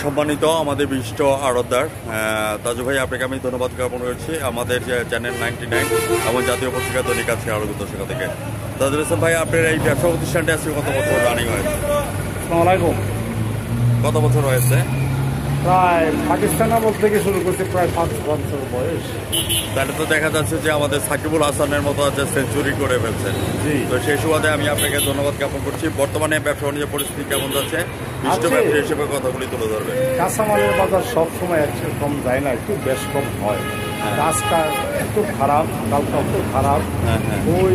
সম্মানিত আমাদের বিশিষ্ট আড়তদার তাজু ভাই, আপনাকে আমি ধন্যবাদ জ্ঞাপন করছি আমাদের চ্যানেল 99 এবং জাতীয় পত্রিকা দৈনিক আছে আরো দর্শক থেকে। তাজুল ইসলাম ভাই, আপনার এই ব্যবসা প্রতিষ্ঠানটি আজকে কত বছর রানিং হয়েছে? আসসালামু আলাইকুম। কত বছর হয়েছে? প্রায় পাকিস্তান আমল থেকে শুরু করতে প্রায় 5 বছর বয়স। তাহলে তো দেখা যাচ্ছে যে আমাদের সাকিবুল হাসানের মতো আছে, সেঞ্চুরি করে ফেলছেন। তো সেই সুবাদে আমি আপনাকে ধন্যবাদ জ্ঞাপন করছি। বর্তমানে ব্যবসা বাণিজ্য পরিস্থিতি কেমন যাচ্ছে, বিশিষ্ট ব্যবসায়ী হিসেবে কথাগুলি তুলে ধরবেন। কাঁচামালের বাজার সবসময় একরকম যায় না, একটু বেশ কম হয়। আজটা একটু খারাপ, কালটা একটু খারাপ। ওই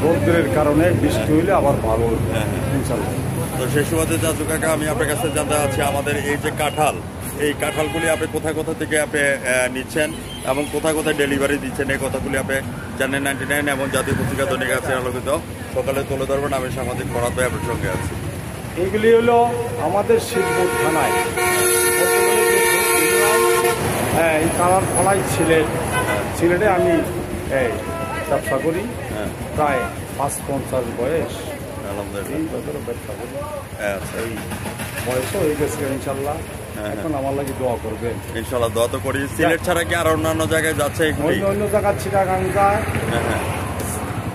রোদ্রের কারণে বৃষ্টি হইলে আবার ভালো ইনশাল্লাহ। তো সেই সুবাদে চাচু কাকা, আমি আপনার কাছে জানতে চাচ্ছি আমাদের এই যে কাঁঠাল, এই কাঁঠালগুলি আপনি কোথায় কোথা থেকে আপনি নিচ্ছেন এবং কোথায় কোথায় ডেলিভারি দিচ্ছেন, এই কথাগুলি আপনি চ্যানেল 99 এবং জাতীয় পত্রিকা দৈনিক আছে আলোকিত সকালে তুলে ধরবেন। আমি সাংবাদিক ফরাদ ভাই আপনার সঙ্গে আছি। এইগুলি হলো আমাদের শিবপুর থানায়, হ্যাঁ, এই কালার ফলাই সিলেটে আমি ব্যবসা করি। প্রায় 5-50 বয়স, আলহামদুলিল্লাহ এই বছর ব্যবসা করি। আচ্ছা, এই বয়সও হয়ে গেছে ইনশাল্লাহ। এখন আমার লাগে দোয়া করবেন ইনশাল্লাহ। দোয়া তো করি। সিলেট ছাড়া কি আর অন্যান্য জায়গায় যাচ্ছে? অন্য জায়গায় চিটাগাং যায়,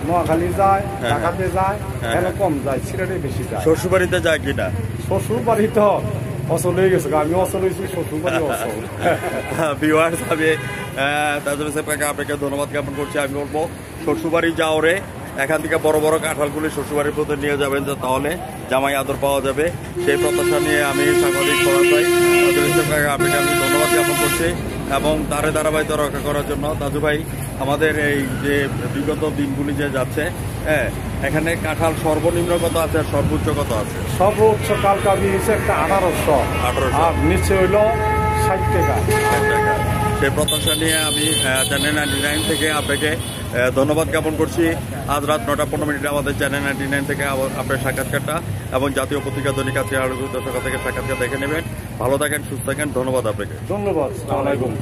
নোয়াখালী যায়, ঢাকাতে যায়, এরকম যায়, সিলেটে বেশি যায়। শ্বশুরবাড়িতে যায় কিনা? শ্বশুর বাড়ি তো অচল হয়ে গেছে, আমি অচল হয়েছি, শ্বশুর বাড়ি অচল। ভিউয়ার্স, আমি তাজুল ইসলাম কাকা আপনাকে ধন্যবাদ জ্ঞাপন করছি। আমি বলবো শ্বশুরবাড়ি যাওয়ারে এখান থেকে বড় বড় কাঁঠালগুলি শ্বশুরবাড়ির প্রতি নিয়ে যাবেন, তাহলে জামাই আদর পাওয়া যাবে। সেই প্রত্যাশা নিয়ে আমি সাংবাদিক ফরাদ ভাই তাজুল ইসলাম কাকা আপনাকে আমি ধন্যবাদ জ্ঞাপন করছি এবং তারে ধারাবাহিকতা রক্ষা করার জন্য। তাজু ভাই, আমাদের এই যে বিগত দিনগুলি যে যাচ্ছে, এখানে কাঁঠাল সর্বনিম্ন কত আছে আর সর্বোচ্চ কত আছে? সর্বোচ্চ কালকা দিয়েছে একটা 1800, আর নিচে হইল 60 টাকা। সেই প্রত্যাশা নিয়ে আমি চ্যানেল 99 থেকে আপনাকে ধন্যবাদ জ্ঞাপন করছি। আজ রাত 9:15 আমাদের চ্যানেল 99 থেকে আপনার সাক্ষাৎকারটা এবং জাতীয় পত্রিকা দৈনিক আছে আরো দর্শক থেকে সাক্ষাৎকার দেখে নেবেন। ভালো থাকেন, সুস্থ থাকেন। ধন্যবাদ আপনাকে। ধন্যবাদ। আসসালামু আলাইকুম।